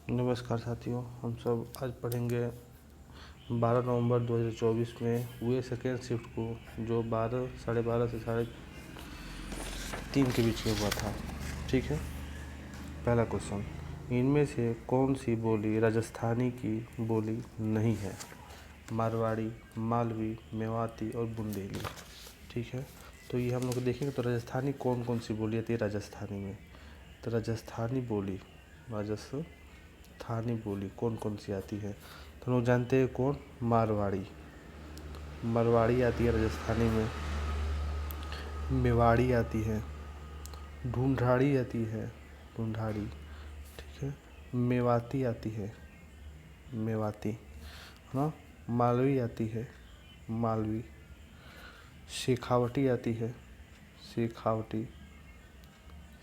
नमस्कार साथियों, हम सब आज पढ़ेंगे 12 नवंबर 2024 में हुए सेकेंड शिफ्ट को, जो 12 साढ़े 12 से 3:30 के बीच में हुआ था। ठीक है। पहला क्वेश्चन, इनमें से कौन सी बोली राजस्थानी की बोली नहीं है? मारवाड़ी, मालवी, मेवाती और बुंदेली। ठीक है। तो ये हम लोग देखेंगे तो राजस्थानी कौन कौन सी बोली आती है राजस्थानी में। तो राजस्थानी बोली कौन कौन सी आती है? तो हम लोग जानते हैं कौन? मरवाड़ी आती है राजस्थानी में, मेवाड़ी आती है, ढूंढाड़ी आती है, ढूंढाड़ी। ठीक है। मेवाती आती है, मेवाती, है ना। मालवी आती है, मालवी। शेखावटी आती है, शेखावटी,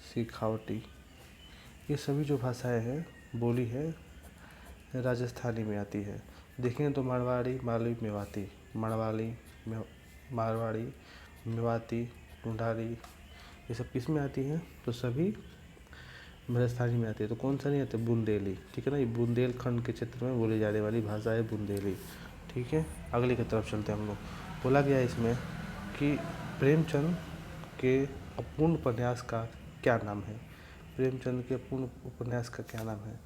शेखावटी। ये सभी जो भाषाएं हैं, बोली है, राजस्थानी में आती है। देखें तो मारवाड़ी, मालवी, मेवाती, मारवाड़ी, मेवाती, ढूंढाड़ी, ये सब किस में आती हैं? तो सभी राजस्थानी में आती है। तो कौन सा नहीं आती? बुंदेली। ठीक है ना। ये बुंदेलखंड के क्षेत्र में बोली जाने वाली भाषा है बुंदेली। ठीक है। अगले की तरफ चलते हैं हम लोग। बोला गया इसमें कि प्रेमचंद के अपूर्ण उपन्यास का क्या नाम है? प्रेमचंद के अपूर्ण उपन्यास का क्या नाम है?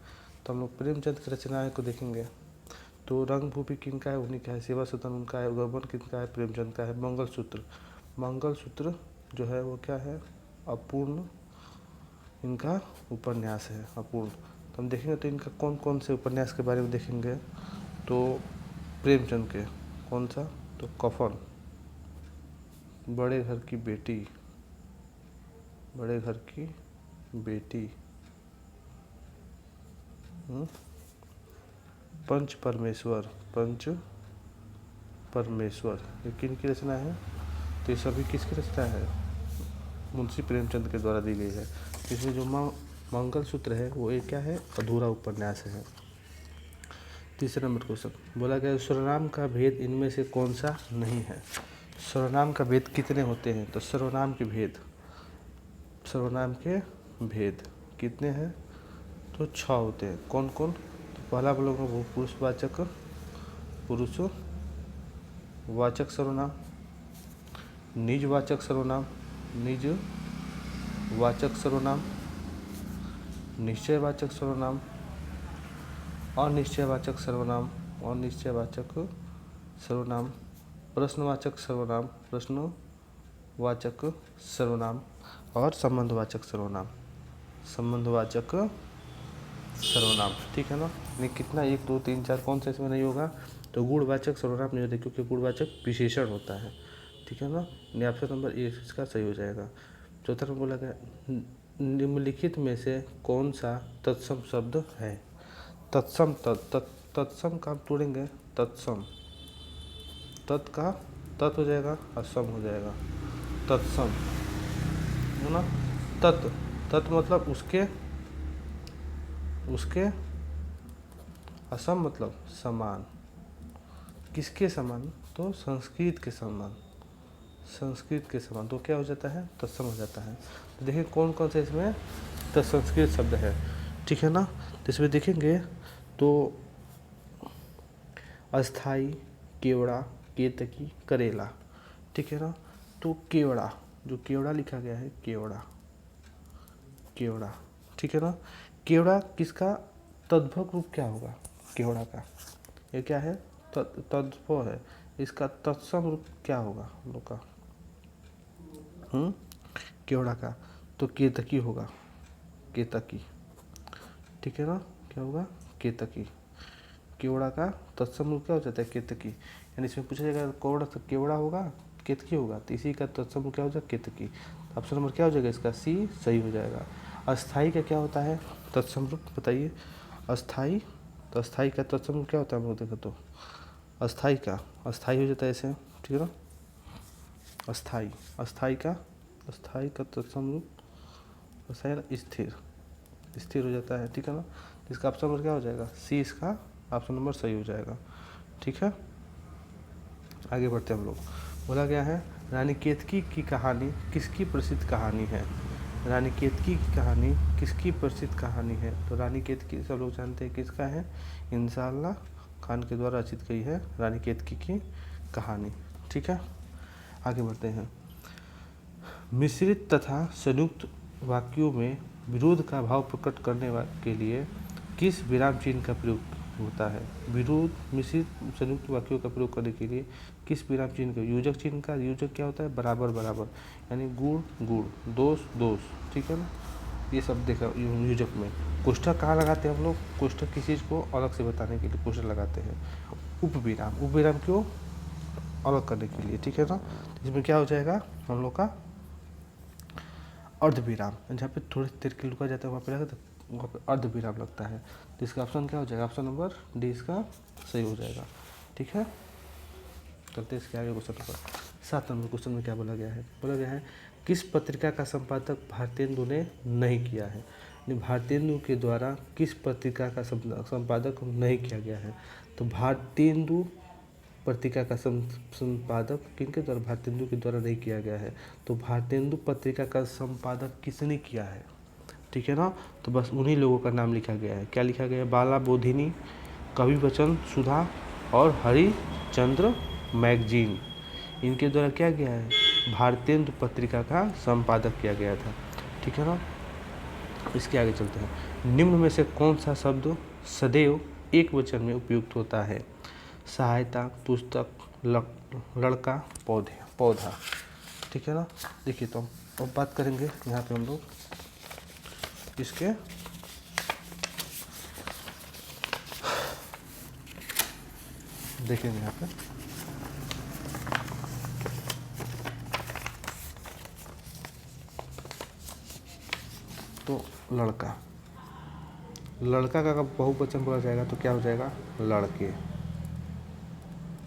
तो हम लोग प्रेमचंद की रचनाएं को देखेंगे तो रंगभूमि किनका है? उन्हीं का है। सेवा सदन उनका है। गबन किनका है? प्रेमचंद का है। मंगलसूत्र जो है वो क्या है? अपूर्ण इनका उपन्यास है, अपूर्ण। तो हम देखेंगे तो इनका कौन कौन से उपन्यास के बारे में देखेंगे। तो प्रेमचंद के कौन सा? तो कफन, बड़े घर की बेटी, बड़े घर की बेटी, पंच परमेश्वर, ये किन की रचना है? तो ये सभी किसकी रचना है? मुंशी प्रेमचंद के द्वारा दी गई है। इसमें जो मंगलसूत्र है वो एक क्या है? अधूरा उपन्यास है। तीसरा नंबर क्वेश्चन बोला गया सर्वनाम का भेद इनमें से कौन सा नहीं है? सर्वनाम का भेद कितने होते हैं? तो सर्वनाम के भेद कितने हैं? तो 6 होते हैं। कौन कौन? तो पहला बोलोगे वो पुरुषवाचक सर्वनाम, निजवाचक सर्वनाम, निजवाचक सर्वनाम, निश्चयवाचक सर्वनाम, अनिश्चयवाचक सर्वनाम, प्रश्नवाचक सर्वनाम और संबंधवाचक सर्वनाम। ठीक है ना। नहीं कितना 1 2 3 4 कौन सा इसमें नहीं होगा? तो गुणवाचक सर्वनाम नहीं होता, क्योंकि गुणवाचक विशेषण होता है। ठीक है ना। नहीं ऑप्शन नंबर ए इसका सही हो जाएगा। चौथा में बोला गया निम्नलिखित में से कौन सा तत्सम शब्द है? तत्सम का हम तोड़ेंगे। तत्सम, का तत् हो जाएगा और सम हो जाएगा। तत्सम है ना। तत् मतलब उसके असम मतलब समान। किसके समान? तो संस्कृत के समान। तो क्या हो जाता है? तत्सम हो जाता है। तो देखिए कौन कौन से इसमें तत्संस्कृत शब्द है। ठीक है ना। तो इसमें देखेंगे तो अस्थाई, केवड़ा, केतकी, करेला। ठीक है ना। तो केवड़ा, जो केवड़ा लिखा गया है, केवड़ा। ठीक है ना। केवड़ा किसका तद्भव रूप क्या होगा? केवड़ा का ये क्या है? तद्भव है। इसका तत्सम रूप क्या होगा हम लोग का? केवड़ा का तो केतकी होगा, केतकी। ठीक है ना। क्या होगा? केतकी। केवड़ा का तत्सम रूप क्या हो जाता है? केतकी। यानी इसमें पूछा जाएगा केवड़ा होगा, केतकी होगा, तो इसी का तत्सम रूप क्या हो जाएगा? केतकी। ऑप्शन नंबर क्या हो जाएगा इसका? सी सही हो जाएगा। अस्थाई का क्या होता है तत्सम रूप? बताइए। अस्थाई, तो अस्थाई का तत्सम रूप क्या होता है हम लोग देखो तो? अस्थाई हो जाता है ऐसे। ठीक है ना। अस्थाई का तत्सम रूप स्थिर हो जाता है। ठीक है ना। इसका ऑप्शन नंबर क्या हो जाएगा? सी इसका ऑप्शन नंबर सही हो जाएगा। ठीक है। आगे बढ़ते हम लोग। बोला गया है रानी केतकी की कहानी किसकी प्रसिद्ध कहानी है? रानी केतकी की कहानी किसकी प्रसिद्ध कहानी है? तो रानी केतकी सब लोग जानते हैं किसका है, इंसाल्लाह खान के द्वारा रचित गई है रानी केतकी की कहानी। ठीक है, आगे बढ़ते हैं। मिश्रित तथा संयुक्त वाक्यों में विरोध का भाव प्रकट करने के लिए किस विराम चिन्ह का प्रयोग होता है? विरोध मिश्रित संयुक्त वाक्यों का प्रयोग करने के लिए किस विराम चिन्ह का, योजक चिन्ह का, योजक क्या होता है, बराबर बराबर, यानी गुण गुण, दोष दोष, ठीक है ना, ये सब देखा योजक में। कोष्ठक कहाँ लगाते हैं हम लोग? कोष्ठक किसी चीज़ को अलग से बताने के लिए कोष्ठक लगाते हैं। उपविराम, उपविराम क्यों? अलग करने के लिए, ठीक है ना। इसमें क्या हो जाएगा हम लोग का अर्धविराम, जहाँ पे थोड़ी देर के लिए रुका जाता है वहाँ पे लगा वहाँ पे अर्धविराम लगता है। तो इसका ऑप्शन क्या हो जाएगा? ऑप्शन नंबर डी इसका सही हो जाएगा। ठीक है, चलते इसके आगे क्वेश्चन नंबर 7 नंबर क्वेश्चन में क्या बोला गया है? बोला गया है किस पत्रिका का संपादक भारतेंदु ने नहीं किया है? भारतेंदु के द्वारा किस पत्रिका का संपादक नहीं किया गया है? तो भारतेंदु पत्रिका का संपादक किनके द्वारा? भारतेंदु के द्वारा नहीं किया गया है। तो भारतेंदु पत्रिका का संपादक किसने किया है? ठीक है ना, तो बस उन्हीं लोगों का नाम लिखा गया है। क्या लिखा गया है? बाला बोधिनी, कवि वचन सुधा और हरिचंद्र मैगजीन, इनके द्वारा क्या किया है? भारतेंदु पत्रिका का संपादक किया गया था। ठीक है ना, इसके आगे चलते हैं। निम्न में से कौन सा शब्द सदैव एक वचन में उपयुक्त होता है? सहायता, पुस्तक, लड़का, पौधे, पौधा। ठीक है ना, देखिए तो अब बात करेंगे यहाँ पे हम लोग इसके देखेंगे यहाँ पे। तो लड़का, लड़का का बहुवचन बोला जाएगा तो क्या हो जाएगा? लड़के,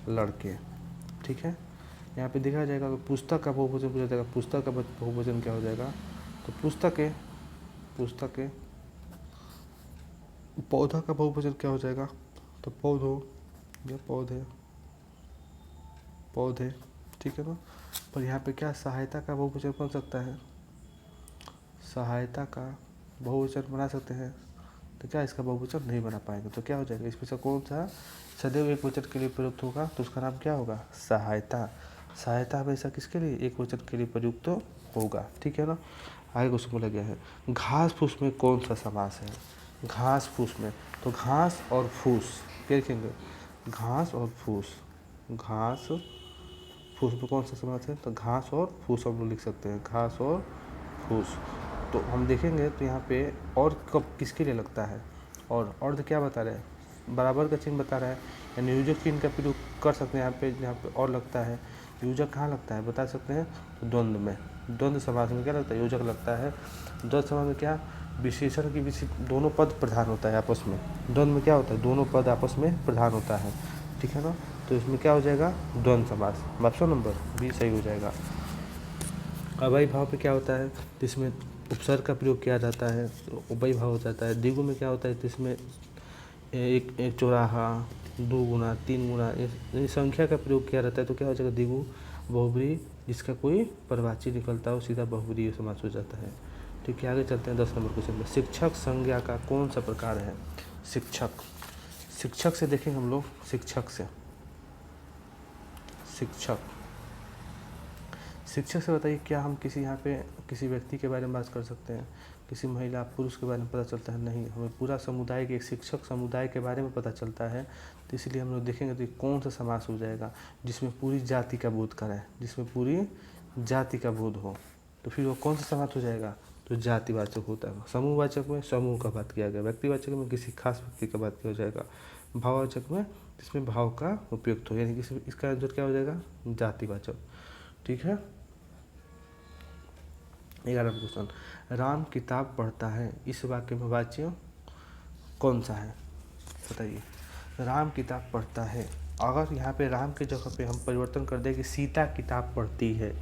लड़के। ठीक है, यहाँ पे देखा जाएगा तो पुस्तक का बहुवचन पूछा जाएगा, पुस्तक का बहुवचन क्या हो जाएगा? तो पुस्तकें, पुस्तकें। पौधा का बहुवचन क्या हो जाएगा? तो पौधों या पौधे, पौधे। ठीक है ना, पर यहाँ पे क्या सहायता का बहुवचन बन सकता है? सहायता का बहुवचन बना सकते हैं, तो क्या इसका बहुवचन नहीं बना पाएंगे। तो क्या हो जाएगा? इसमें से कौन सा सदैव एक वचन के लिए प्रयुक्त होगा? तो उसका नाम क्या होगा? सहायता। सहायता हमेशा किसके लिए? एक वचन के लिए प्रयुक्त होगा। ठीक है ना, आगे क्वेश्चन बोला गया है घास फूस में कौन सा समास है? घास फूस में, तो घास और फूस क्या लिखेंगे? घास और फूस, घास फूस में कौन सा समास है? तो घास और फूस हम लोग लिख सकते हैं, घास और फूस। तो हम देखेंगे तो यहाँ पे और कब किसके लिए लगता है? और अर्ध क्या बता रहे हैं? बराबर का चिन्ह बता रहा है, यानी योजक चिन्ह का प्रयोग कर सकते हैं यहाँ पे और लगता है। योजक कहाँ लगता है बता सकते हैं? तो द्वंद्व में, द्वंद्व समास में क्या लगता है? योजक लगता है। द्वंद्व समास में क्या? विशेषण की दोनों पद प्रधान होता है आपस में। द्वंद्व में क्या होता है? दोनों पद आपस में प्रधान होता है। ठीक है ना, तो इसमें क्या हो जाएगा? द्वंद्व समास। ऑप्शन नंबर बी सही हो जाएगा। अव्ययी भाव पे क्या होता है? जिसमें उपसर्ग का प्रयोग किया जाता है तो अव्ययी भाव हो जाता है। द्विगु में क्या होता है? जिसमें एक चौराहा, 2 गुना, 3 गुना ये संख्या का प्रयोग किया जाता है तो क्या हो जाएगा? द्विगु बहुब्री, जिसका कोई परवाची निकलता है वो सीधा बहुब्री समास हो जाता है। ठीक है, आगे चलते हैं 10 नंबर क्वेश्चन में। शिक्षक संज्ञा का कौन सा प्रकार है? शिक्षक, शिक्षक से देखेंगे हम लोग, शिक्षक से, शिक्षक, शिक्षक से बताइए क्या हम किसी यहाँ पे किसी व्यक्ति के बारे में बात कर सकते हैं? किसी महिला पुरुष के बारे में पता चलता है? नहीं, हमें पूरा समुदाय के, एक शिक्षक समुदाय के बारे में पता चलता है। तो इसलिए हम लोग देखेंगे तो कौन सा समास हो जाएगा जिसमें पूरी जाति का बोध कराए, जिसमें पूरी जाति का बोध हो। तो फिर वो कौन सा समास हो जाएगा? तो जातिवाचक होता है। समूहवाचक में समूह का बात किया गया, व्यक्तिवाचक में किसी खास व्यक्ति का बात किया जाएगा, भाववाचक में जिसमें भाव का उपयुक्त हो, यानी कि इसका आंसर क्या हो जाएगा? जातिवाचक। ठीक है, 11वां क्वेश्चन, राम किताब पढ़ता है, इस वाक्य में वाच्य कौन सा है? बताइए। राम किताब पढ़ता है, अगर यहाँ पे राम के जगह पे हम परिवर्तन कर दें कि सीता किताब पढ़ती है,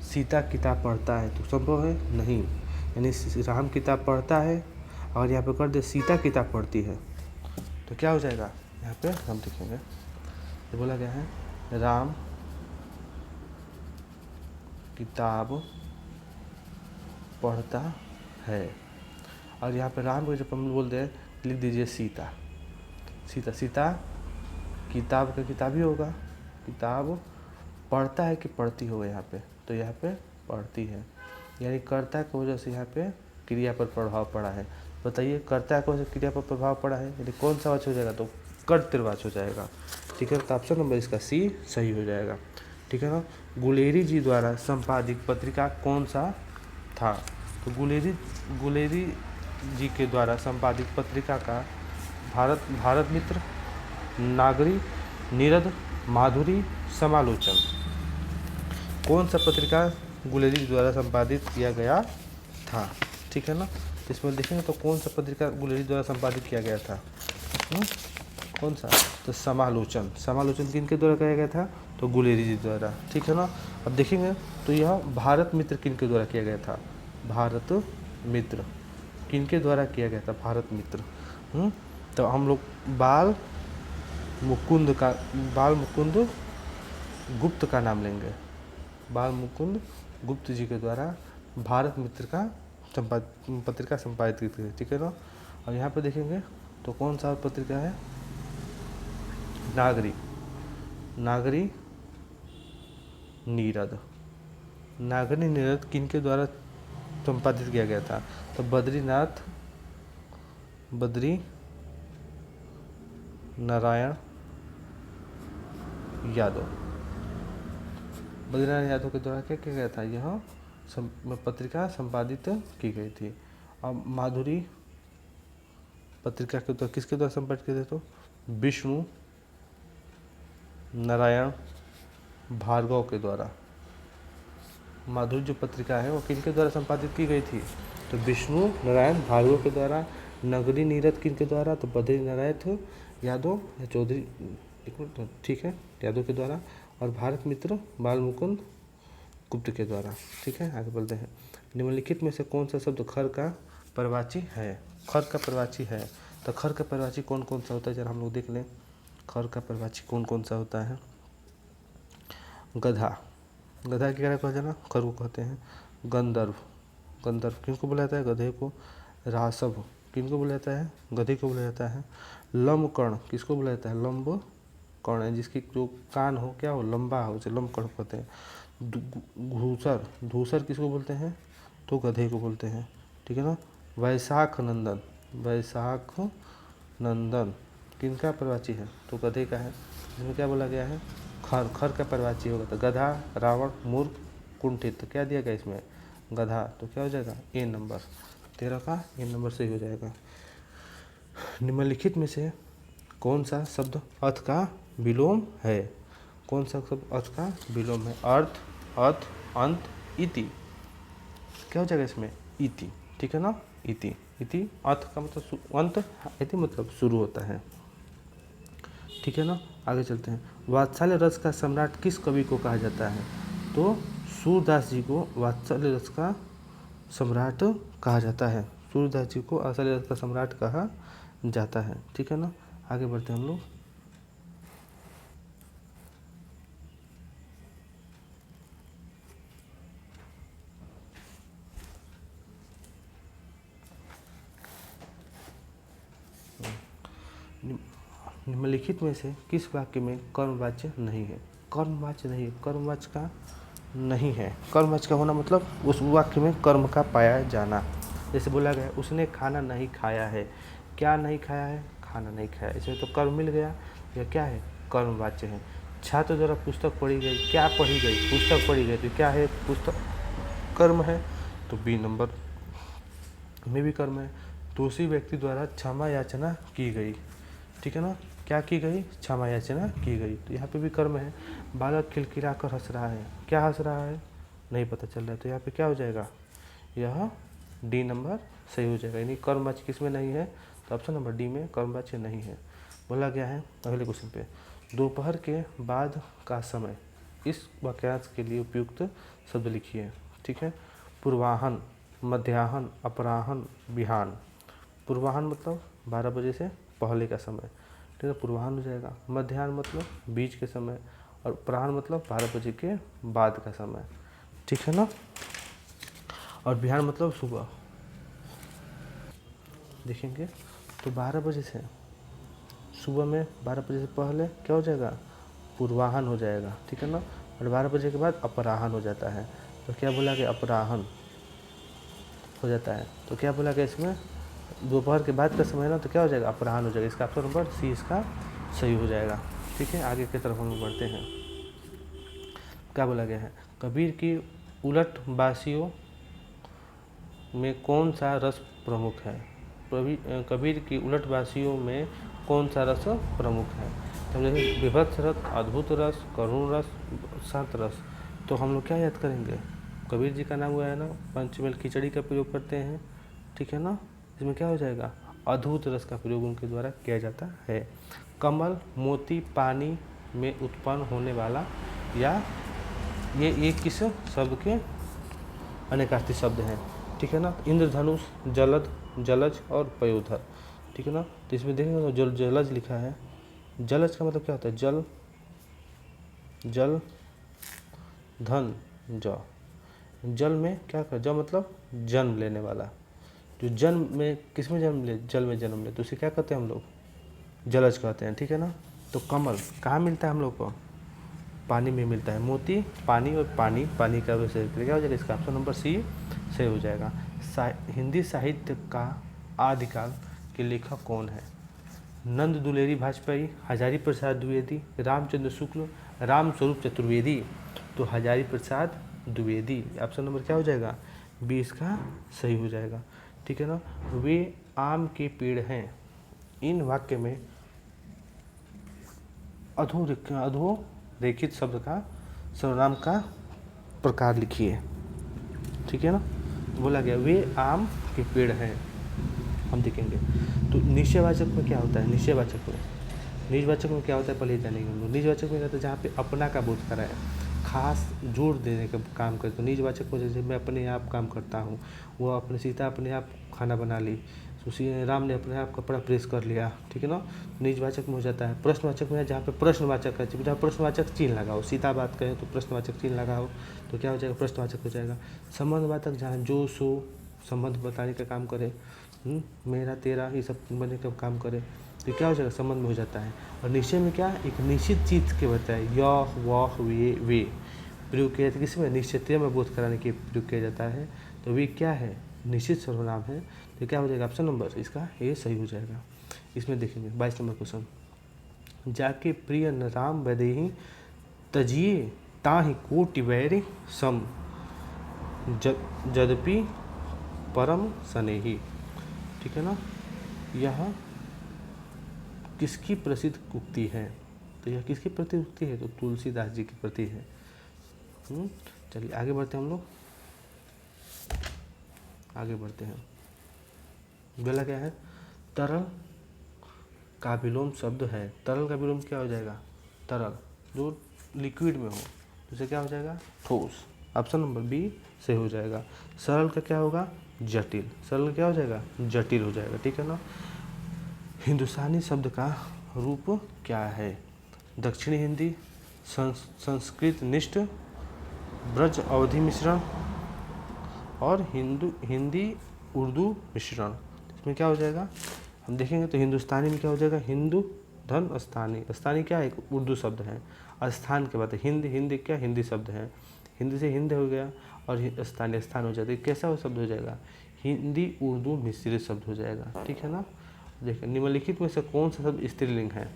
सीता किताब पढ़ता है, तो संभव है? नहीं, यानी राम किताब पढ़ता है और यहाँ पे कर दे सीता किताब पढ़ती है तो क्या हो जाएगा? यहाँ पे हम देखेंगे तो बोला गया है राम किताब पढ़ता है। और यहाँ पे राम को जब हम बोलते हैं लिख दीजिए सीता। सीता, सीता किताब का किताब ही होगा, किताब पढ़ता है कि पढ़ती होगा यहाँ पे, तो यहाँ पे पढ़ती है, यानी कर्ता की वजह से यहाँ पे क्रिया पर प्रभाव पड़ा है। बताइए कर्ता की वजह से क्रिया पर प्रभाव पड़ा है, यदि कौन सा वाच्य हो जाएगा, तो कर्तृवाच्य हो जाएगा। ठीक है, तो ऑप्शन नंबर इसका सी सही हो जाएगा। ठीक है ना। गुलेरी जी द्वारा संपादित पत्रिका कौन सा था, तो गुलेरी जी के द्वारा संपादित पत्रिका का भारत मित्र, नागरी, नीरद, माधुरी, समालोचन, कौन सा पत्रिका गुलेरी जी द्वारा संपादित किया गया था। ठीक है ना। इसमें देखेंगे तो कौन सा पत्रिका गुलेरी द्वारा संपादित किया गया था, कौन सा, तो समालोचन। समालोचन किनके द्वारा किया गया था, तो गुलेरी जी द्वारा। ठीक है ना। अब देखेंगे तो यह भारत मित्र किनके द्वारा किया गया था, भारत मित्र किनके द्वारा किया गया था, भारत मित्र। तो हम लोग बाल मुकुंद गुप्त का नाम लेंगे। बाल मुकुंद गुप्त जी के द्वारा भारत मित्र का पत्रिका संपादित की थी। ठीक है ना। और यहाँ पे देखेंगे तो कौन सा पत्रिका है, नागरी, नीरद। नागरी नीरद किनके द्वारा संपादित किया गया था, तो बद्री नारायण यादव। बद्रीनारायण यादव के द्वारा क्या किया गया था, यह पत्रिका संपादित की गई थी। अब माधुरी पत्रिका के द्वारा किसके द्वारा संपादित किए थे, तो विष्णु नारायण भार्गव के द्वारा। माधुरी जो पत्रिका है वो किनके द्वारा संपादित की गई थी, तो विष्णु नारायण भार्गव के द्वारा। नगरी नीरद किनके द्वारा, तो बद्री नारायण यादव या चौधरी, ठीक है, यादव के द्वारा। और भारत मित्र बाल मुकुंद गुप्त के द्वारा। ठीक है, आगे बढ़ते हैं। निम्नलिखित में से कौन सा शब्द खर का परवाची है, खर का परवाची है, तो खर का परवाची कौन कौन सा होता है, जरा हम लोग देख लें। खर का परवाची कौन कौन सा होता है, गधा, गधा क्या कहा जाना, खर को कहते हैं। गंधर्व किनको बोला जाता है, गधे को। रासव किनको बोला जाता है, गधे को बोला जाता है। लंबकर्ण किसको बोला जाता है, लंब कर्ण है जिसकी जो कान हो क्या हो, लंबा हो, उसे लंबकर्ण कहते हैं। धूसर किसको बोलते हैं, तो गधे को बोलते हैं। ठीक है ना। वैशाख नंदन किनका परवाची है, तो गधे का है। इसमें क्या बोला गया है, खर का परवाची होगा, तो गधा, रावण, मूर्ख, कुंठित, तो क्या दिया गया इसमें, गधा, तो क्या हो जाएगा, ए नंबर 13 का ए नंबर सही हो जाएगा। निम्नलिखित में से कौन सा शब्द अर्थ का विलोम है, कौन सा शब्द अर्थ का विलोम है, अर्थ, अंत, इति, क्या हो जाएगा इसमें, इति। ठीक है ना। इति अर्थ का मतलब अंत, इति मतलब शुरू होता है। ठीक है ना। आगे चलते हैं। वात्सल्य रस का सम्राट किस कवि को कहा जाता है, तो सूरदास जी को वात्सल्य रस का सम्राट कहा जाता है। सूरदास जी को वात्सल्य रस का सम्राट कहा जाता है। ठीक है ना। आगे बढ़ते हैं हम लोग। निम्नलिखित में से किस वाक्य में कर्मवाच्य नहीं है, कर्मवाच्य नहीं है, कर्मवाच्य का नहीं है। कर्मवाच्य का होना मतलब उस वाक्य में कर्म का पाया जाना। जैसे बोला गया उसने खाना नहीं खाया है, क्या नहीं खाया है, खाना नहीं खाया, इसमें तो कर्म मिल गया, यह क्या है, कर्मवाच्य है। छात्र द्वारा पुस्तक पढ़ी गई, क्या पढ़ी गई, पुस्तक पढ़ी गई, तो क्या है, पुस्तक कर्म है, तो बी नंबर में भी कर्म है। दूसरी व्यक्ति द्वारा क्षमा याचना की गई, ठीक है ना, क्या की गई, क्षमा याचना की गई, तो यहाँ पे भी कर्म है। बालक खिलखिला कर हंस रहा है, क्या हंस रहा है, नहीं पता चल रहा है, तो यहाँ पे क्या हो जाएगा, यह डी नंबर सही हो जाएगा। यानी कर्मवाच्य किसमें नहीं है, तो ऑप्शन नंबर डी में कर्मवाच्य नहीं है। बोला गया है अगले क्वेश्चन पे, दोपहर के बाद का समय, इस वाक्यांश के लिए उपयुक्त शब्द लिखिए। ठीक है, पूर्वाहन, मध्याहन, अपराहन, बिहान। पूर्वाहन मतलब 12 बजे से पहले का समय, ठीक है, पूर्वाहन हो जाएगा। मध्याह्न मतलब बीच के समय, और अपराह्न मतलब 12 बजे के बाद का समय, ठीक है ना। और बिहान मतलब सुबह। देखेंगे तो 12 बजे से सुबह में 12 बजे से पहले क्या हो जाएगा, पूर्वाहन हो जाएगा, ठीक है ना। और 12 बजे के बाद अपराहन हो जाता है। तो क्या बोला कि अपराहन हो जाता है। तो क्या बोला कि इसमें दोपहर के बाद का समय ना, तो क्या हो जाएगा, अपराहन हो जाएगा। इसका ऑप्शन नंबर सी इसका सही हो जाएगा। ठीक है, आगे की तरफ हम लोग बढ़ते हैं। क्या बोला गया है, कबीर की उलट बासियों में कौन सा रस प्रमुख है। कबीर की उलट बासियों में कौन सा रस प्रमुख है। तो हम देखें विभत्स रस, अद्भुत रस, करुण रस, शांत रस। तो हम लोग क्या याद करेंगे, कबीर जी का नाम हुआ है ना, पंचमेल खिचड़ी का प्रयोग करते हैं, ठीक है ना। इसमें क्या हो जाएगा, अद्भुत रस का प्रयोग उनके द्वारा किया जाता है। कमल, मोती, पानी में उत्पन्न होने वाला, या ये किस शब्द के अनेकार्थी शब्द हैं, ठीक है ना। इंद्रधनुष, जलद, जलज और पयोधर, ठीक है ना। तो इसमें देखेंगे तो जो जलज लिखा है, जलज का मतलब क्या होता है, जल, जल, धन, ज। जल में क्या कर, जल मतलब जन्म लेने वाला, जो जन्म में किस में जन्म ले, जल में जन्म ले, तो उसे क्या कहते हैं हम लोग, जलज कहते हैं, ठीक है ना। तो कमल कहाँ मिलता है हम लोग को, पानी में मिलता है। मोती पानी, और पानी पानी का वैसे क्या हो जाएगा, इसका ऑप्शन नंबर सी सही हो जाएगा। हिंदी साहित्य का आदिकाल के लेखक कौन है। नंद दुलेरी वाजपेयी, हजारी प्रसाद द्विवेदी, रामचंद्र शुक्ल, रामस्वरूप चतुर्वेदी। तो हजारी प्रसाद द्विवेदी, ऑप्शन नंबर क्या हो जाएगा, बी इसका सही हो जाएगा, ठीक है ना। वे आम के पेड़ हैं, इन वाक्य में अधोरेखित शब्द का सर्वनाम का प्रकार लिखिए, ठीक है ना। बोला गया वे आम के पेड़ हैं, हम देखेंगे। तो निश्चयवाचक में क्या होता है, निश्चयवाचक में, निजवाचक में क्या होता है पहले जानेंगे हम लोग। निजवाचक में कहते हैं जहाँ पे अपना का बोध करा है, खास जोर देने का काम करे। तो निजवाचक में जैसे मैं अपने आप काम करता हूँ, वो अपने सीता अपने आप खाना बना ली, राम ने अपने आप कपड़ा प्रेस कर लिया, ठीक है ना। निजवाचक में हो जाता है। प्रश्नवाचक में जहाँ पे प्रश्नवाचक है, जहाँ प्रश्नवाचक चिन्ह लगाओ, सीता बात करें तो प्रश्नवाचक चिन्ह लगाओ, तो क्या हो जाएगा, प्रश्नवाचक हो जाएगा। संबंधवाचक जहाँ जो सो संबंध बताने का काम करे, मेरा तेरा ये सब बनने का काम करे, तो क्या हो जाएगा, संबंध में हो जाता है। और निश्चय में क्या, एक निश्चित चीज़ के बताए, यह वह वे प्रयोग किया जाता है। किसमें, निश्चित में बोध कराने के प्रयोग किया जाता है। तो वे क्या है, निश्चित सर्वनाम है। तो क्या हो जाएगा, ऑप्शन नंबर इसका ये सही हो जाएगा। इसमें देखेंगे 22 नंबर क्वेश्चन, जाके प्रिय न राम वैदेही, तजिए ताहि कोटि वैरि सम, यद्यपि परम स्नेही, ठीक है ना। यह किसकी प्रसिद्ध उक्ति है। तो यह किसकी प्रति उक्ति है, तो तुलसीदास जी की प्रति है। चलिए आगे बढ़ते हैं हम लोग, आगे बढ़ते हैं। बोला क्या है, तरल का विलोम शब्द है। तरल का विलोम क्या हो जाएगा, तरल जो लिक्विड में हो, तो क्या हो जाएगा, ठोस। ऑप्शन नंबर बी से हो जाएगा। सरल का क्या होगा, जटिल। सरल क्या हो जाएगा, जटिल हो जाएगा, ठीक है ना। हिंदुस्तानी शब्द का रूप क्या है, दक्षिणी हिंदी, संस्कृत निष्ठ, ब्रज अवधि मिश्रण, और हिंदी उर्दू मिश्रण। इसमें क्या हो जाएगा, हम देखेंगे तो हिंदुस्तानी में क्या हो जाएगा, हिंदू धन स्थानी। स्थानी क्या है, एक उर्दू शब्द है। स्थान के बाद हिंदी क्या, हिंदी शब्द है। हिंदी से हिंद हो गया, और स्थानीय स्थान हो जाता है। कैसा वो शब्द हो जाएगा, हिंदी उर्दू मिश्रित शब्द हो जाएगा, ठीक है ना। देखिए निम्नलिखित में से कौन सा शब्द स्त्रीलिंग है।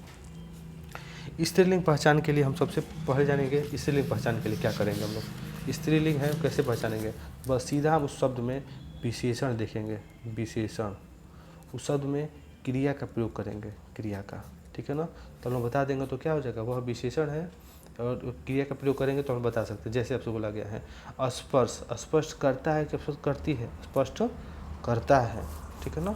स्त्रीलिंग पहचान के लिए हम सबसे पहले जानेंगे, स्त्रीलिंग पहचान के लिए क्या करेंगे हम लोग। स्त्रीलिंग है कैसे पहचानेंगे, बस सीधा हम उस शब्द में विशेषण देखेंगे, विशेषण उस शब्द में क्रिया का प्रयोग करेंगे, क्रिया का, ठीक है ना। तो हम लोग बता देंगे तो क्या हो जाएगा, वह विशेषण है, और क्रिया का प्रयोग करेंगे तो हम बता सकते हैं। जैसे आपसे बोला गया है स्पर्श, स्पष्ट करता है कि स्पष्ट करती है, स्पष्ट करता है, ठीक है ना।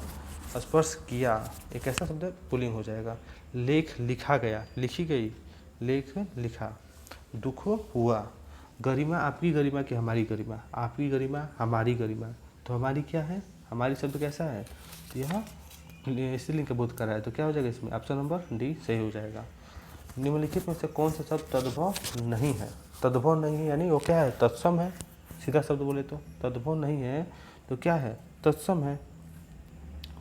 स्पर्श किया एक ऐसा शब्द है, पुल्लिंग हो जाएगा। लेख लिखा गया, लिखी गई, लेख लिखा। दुख हुआ, गरिमा आपकी गरिमा कि हमारी गरिमा, आपकी गरिमा हमारी गरिमा। तो हमारी क्या है, हमारी शब्द कैसा है, तो यह स्त्रीलिंग का बोध कर रहा है। तो क्या हो जाएगा इसमें, ऑप्शन नंबर डी सही हो जाएगा। निम्नलिखित में से कौन सा शब्द तद्भव नहीं है। तद्भव नहीं है यानी वो क्या है, तत्सम है, सीधा शब्द बोले तो तद्भव नहीं है तो क्या है, तत्सम है।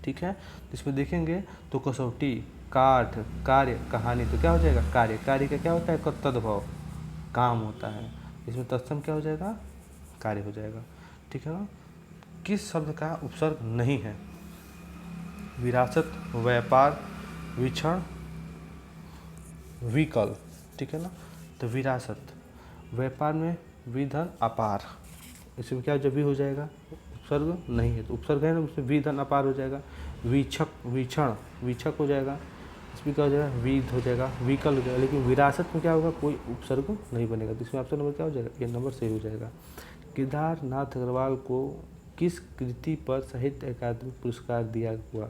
ठीक है, इसमें देखेंगे तो कसौटी, काठ, कार्य, कहानी, तो क्या हो जाएगा कार्य। कार्य का क्या होता है, तद्भव, काम होता है। इसमें तत्सम क्या हो जाएगा, कार्य हो जाएगा। ठीक है ना। किस शब्द का उपसर्ग नहीं है, विरासत, व्यापार, विक्षण, विकल। ठीक है ना। तो विरासत, व्यापार में विधन अपार, इसमें क्या जब भी हो जाएगा, उपसर्ग नहीं है तो उपसर्ग है ना, उसमें विधन अपार हो जाएगा। वीक्षक, वीक्षण, वीक्षक हो जाएगा, इसमें क्या हो जाएगा, विध हो जाएगा, विकल हो जाएगा। लेकिन विरासत में क्या होगा, कोई उपसर्ग नहीं बनेगा, तो इसमें ऑप्शन नंबर क्या हो जाएगा, ये नंबर सही हो जाएगा। केदारनाथ अग्रवाल को किस कृति पर साहित्य अकादमी पुरस्कार दिया हुआ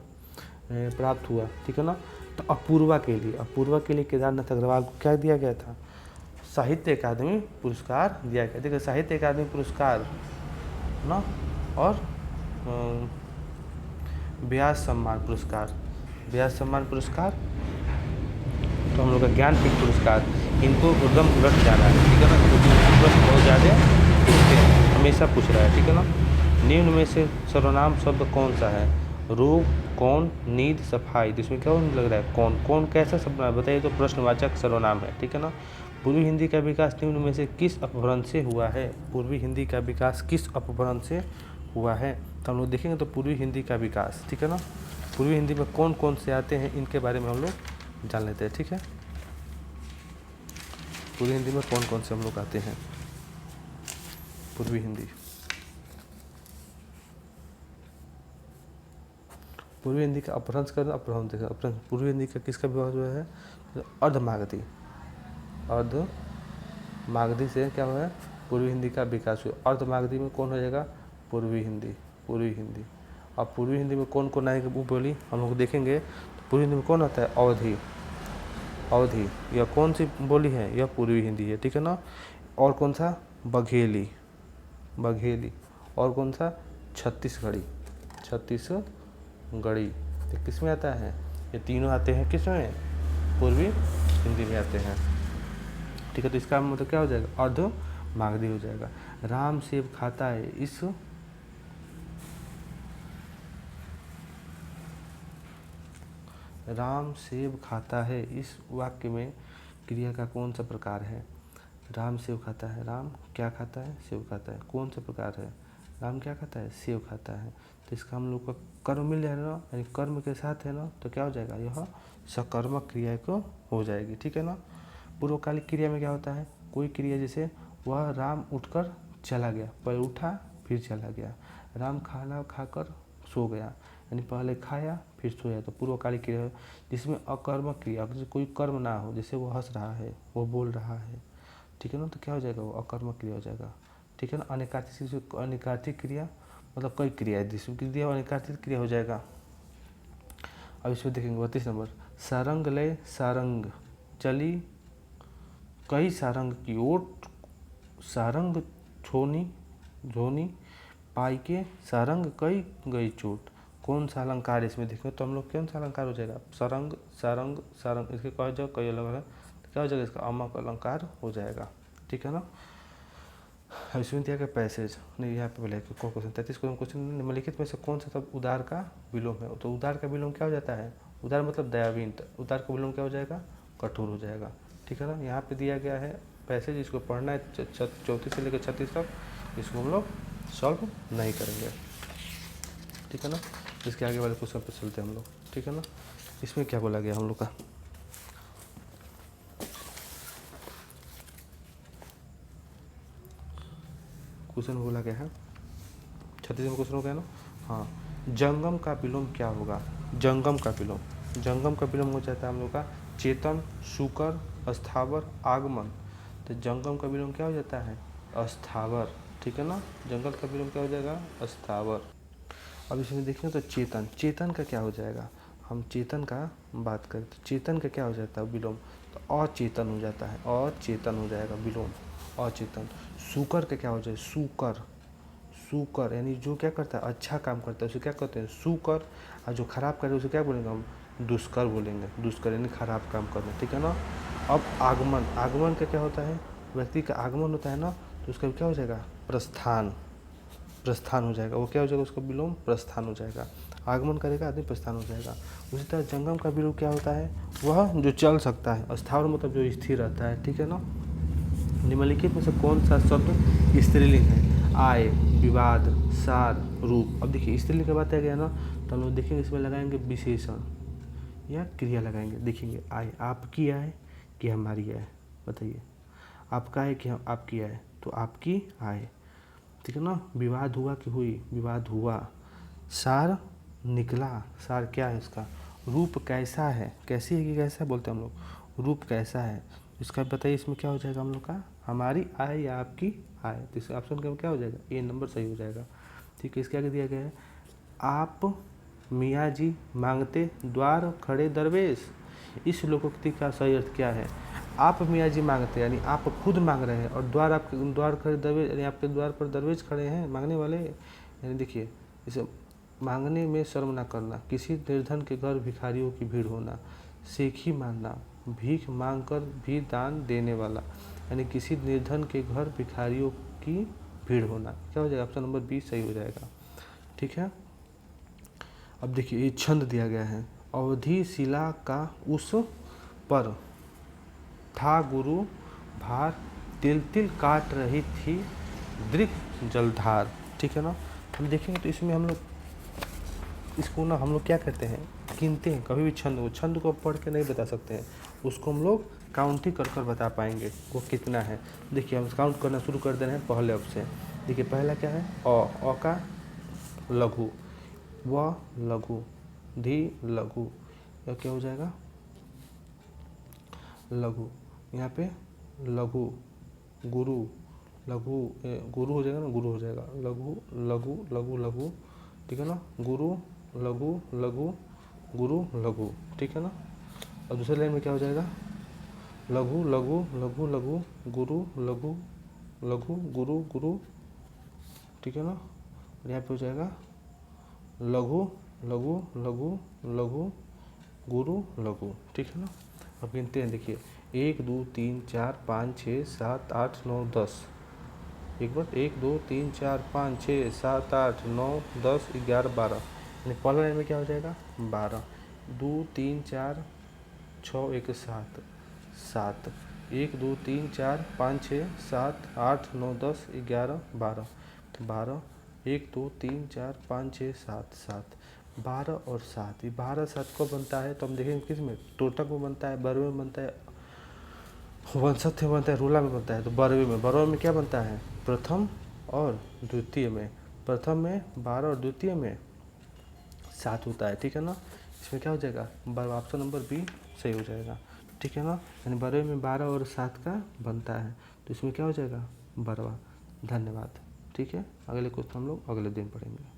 प्राप्त हुआ। ठीक है ना। तो अपूर्वा के लिए केदारनाथ अग्रवाल को क्या दिया गया था, साहित्य अकादमी पुरस्कार दिया गया। देखिए साहित्य अकादमी पुरस्कार ना, और व्यास सम्मान पुरस्कार, व्यास सम्मान पुरस्कार, तो हम लोग का ज्ञानपीठ पुरस्कार, इनको एकदम उलट जाना है। ठीक है ना, क्योंकि प्रश्न बहुत ज़्यादा हमेशा पूछ रहा है। ठीक है ना। निम्न में से सर्वनाम शब्द कौन सा है, रोग, कौन, नींद, सफाई, तो इसमें क्या लग रहा है, कौन। कौन कैसा शब्द है बताइए, तो प्रश्नवाचक सर्वनाम है। ठीक है ना। पूर्वी हिंदी का विकास निम्न में से किस अपभ्रंश से हुआ है, पूर्वी हिंदी का विकास किस अपभ्रंश से हुआ है, तो हम लोग देखेंगे तो पूर्वी हिंदी का विकास। ठीक है ना। पूर्वी हिंदी में कौन कौन से आते हैं, इनके बारे में हम लोग जान लेते हैं। ठीक है, पूर्वी हिंदी में कौन कौन से हम लोग आते हैं, पूर्वी हिंदी, पूर्वी हिंदी का अपभ्रंश करना, अपभ्रंश देखा, अपभ्रंश पूर्वी हिंदी का किसका विकास हुआ है, अर्धमागधी, अर्धमागधी से क्या हुआ है, पूर्वी हिंदी का विकास हुआ। अर्धमागधी में कौन हो जाएगा, पूर्वी हिंदी, पूर्वी हिंदी। अब पूर्वी हिंदी में कौन कौन आएगा वो बोली हम लोग देखेंगे। तो पूर्वी हिंदी में कौन आता है, अवधी, अवधी, यह कौन सी बोली है, यह पूर्वी हिंदी है। ठीक है ना। और कौन सा, बघेली, बघेली, और कौन सा, छत्तीसगढ़ी, छत्तीसगढ़ी, तो किस में आता है, ये तीनों आते हैं किस में, पूर्वी हिंदी में आते हैं। ठीक है, तो इसका मतलब क्या हो जाएगा, अर्धमागधी हो जाएगा। राम सेब खाता है, इस राम सेब खाता है, इस वाक्य में क्रिया का कौन सा प्रकार है, राम सेब खाता है, राम क्या खाता है, सेब खाता है, कौन सा प्रकार है, राम क्या खाता है, सेब खाता है। तो इसका हम लोग का कर्म मिल जाएगा ना, यानी कर्म के साथ है ना, तो क्या हो जाएगा, यह सकर्मक क्रिया को हो जाएगी। ठीक है ना। पूर्वकालिक क्रिया में क्या होता है, कोई क्रिया जैसे वह राम उठकर चला गया, पहले उठा फिर चला गया, राम खाना खाकर सो गया, यानी पहले खाया फिर सोया, तो पूर्वकालिक क्रिया है। जिसमें अकर्मक क्रिया, जैसे कोई कर्म ना हो, जैसे वो हंस रहा है, वो बोल रहा है, ठीक है ना, तो क्या हो जाएगा, वो अकर्मक क्रिया हो जाएगा। ठीक है ना। अनिकार्तिक, अनिकार्तिक क्रिया मतलब कई क्रिया है, जिसमें दिया अनिकार्तिक क्रिया हो जाएगा। अब इसमें देखेंगे 32 नंबर, सारंग लय सारंग चली कई सारंग की ओट, सारंग छोनी झोनी पाई के सारंग कई गई चोट, कौन सा अलंकार इसमें देखें तो हम लोग कौन सा अलंकार हो जाएगा, सरंग, सारंग, सारंग, इसके कह जाओ कई अलग है, तो क्या हो जाएगा, इसका अमक अलंकार हो जाएगा। ठीक है ना। इसमें दिया गया पैसेज नहीं, यहाँ पे बोले कौन क्वेश्चन 33 क्वेश्चन, निम्नलिखित में से कौन सा शब्द उदार का विलोम है, तो उदार का विलोम क्या हो जाता है, उदार मतलब दयावीन, उदार का विलोम क्या हो जाएगा, कठोर हो जाएगा। ठीक है ना। यहाँ पे दिया गया है पैसेज, इसको पढ़ना है 34 से लेकर 36 तक, इसको हम लोग सॉल्व नहीं करेंगे। ठीक है ना। इसके आगे वाले क्वेश्चन पर चलते हैं हम लोग। ठीक है ना। इसमें क्या बोला गया हम लोग का, क्वेश्चन बोला गया है 36 में क्वेश्चन हो गया ना। हाँ, जंगम का विलोम क्या होगा, जंगम का विलोम, जंगम का विलोम हो जाता है हम लोग का चेतन, सुकर, अस्थावर, आगमन, तो जंगम का विलोम क्या हो जाता है, अस्थावर। ठीक है ना। जंगल का विलोम क्या हो जाएगा, अस्थावर। अब इसमें देखें तो चेतन, चेतन का क्या हो जाएगा, हम चेतन का बात करें तो चेतन का क्या हो जाता है विलोम, तो अचेतन हो जाता है, अचेतन हो जाएगा विलोम, अचेतन। सुकर का क्या हो जाए, सुकर, सुकर यानी जो क्या करता है, अच्छा काम करता है उसे क्या कहते हैं, सुकर, और जो खराब करता है उसे क्या बोलेंगे हम, दुष्कर बोलेंगे, दुष्कर यानी खराब काम करना। ठीक है ना। अब आगमन, आगमन का क्या होता है, व्यक्ति का आगमन होता है ना, तो उसका क्या हो जाएगा, प्रस्थान, प्रस्थान हो जाएगा। वो क्या हो जाएगा, उसका विलोम प्रस्थान हो जाएगा। आगमन करेगा आदमी प्रस्थान हो जाएगा। उसी तरह जंगम का विलोम क्या होता है, वह जो चल सकता है, स्थावर मतलब जो स्थिर रहता है, ठीक है ना। निम्नलिखित में से कौन सा शब्द स्त्रीलिंग है, आय, विवाद, सार, रूप। अब देखिए स्त्रीलिंग की बात आ गया ना, तो हम लोग देखेंगे इसमें लगाएंगे विशेषण या क्रिया लगाएंगे। देखेंगे आय, आपकी आय कि हमारी आय, बताइए। आपका आय कि आपकी आय, तो आपकी आय, ठीक है ना। विवाद हुआ कि हुई, विवाद हुआ। सार निकला, सार क्या है इसका, रूप कैसा है, कैसी है कि कैसा बोलते हैं हम लोग, रूप कैसा है। इसका बताइए इसमें क्या हो जाएगा हम लोग का, हमारी आय या आपकी आय। तो इस ऑप्शन का क्या हो जाएगा, ए नंबर सही हो जाएगा। ठीक है, इसके आगे दिया गया है, आप मियाँ जी मांगते द्वार खड़े दरवेश। इस लोकोक्ति का सही अर्थ क्या है, आप मियाँ जी मांगते यानी आप खुद मांग रहे हैं, और द्वार आपके द्वार खड़े दरवेश यानी आपके द्वार पर दरवेश खड़े हैं मांगने वाले। यानी देखिए इसे मांगने में शर्म ना करना, किसी निर्धन के घर भिखारियों की भीड़ होना, सेखी मानना, भीख मांगकर भी दान देने वाला, यानी किसी निर्धन के घर भिखारियों की भीड़ होना। क्या हो जाएगा, ऑप्शन नंबर बी सही हो जाएगा। ठीक है, अब देखिए ये छंद दिया गया है, अवधि शिला का उस पर था गुरु भार, तिल तिल काट रही थी दृक जलधार। ठीक है ना, हम देखेंगे तो इसमें हम लोग इसको ना हम लोग क्या करते हैं, गिनते हैं। कभी भी छंद को पढ़ के नहीं बता सकते हैं, उसको हम लोग काउंटिंग कर कर बता पाएंगे वो कितना है। देखिए हम काउंट करना शुरू कर दे रहे हैं पहले अब से। देखिए पहला क्या है, अ का लघु, व लघु, धी लघु, यह क्या हो जाएगा लघु। यहाँ पे लघु, गुरु, लघु, गुरु हो जाएगा ना, गुरु हो जाएगा, लघु लघु लघु लघु, ठीक है ना, गुरु लघु लघु गुरु लघु, ठीक है ना। और दूसरे लाइन में क्या हो जाएगा, लघु लघु लघु लघु गुरु लघु लघु गुरु गुरु, ठीक है ना। और यहाँ पे हो जाएगा लघु लघु लघु लघु गुरु लघु, ठीक है ना। अब गिनते हैं, देखिए 1 2 3 4 5 6 7 8 9 10, एक बार 1 2 3 4 5 6 7 8 9 10 11 12, यानी पहला लाइन में क्या हो जाएगा 12, 2 3 4 6 1 7 7, 1 2 3 4 5 6 7 8 9 10 11 12 12, 1 2 3 4 5 6 7 7, 12 और 7, ये 12 7 को बनता है, तो हम देखेंगे किस में, टोटक में बनता है, बरवे में बनता है, वंशज में बनता है, रूला में बनता है। तो बरवे में क्या बनता है, प्रथम और द्वितीय में, प्रथम में 12 और द्वितीय में 7 होता है, ठीक है ना। इसमें क्या हो जाएगा, ऑप्शन नंबर बी सही हो जाएगा, ठीक है ना। यानी बरवे में 12 और 7 का बनता है, तो इसमें क्या हो जाएगा बरवा। धन्यवाद, ठीक है। अगले क्वेश्चन हम लोग अगले दिन पढ़ेंगे।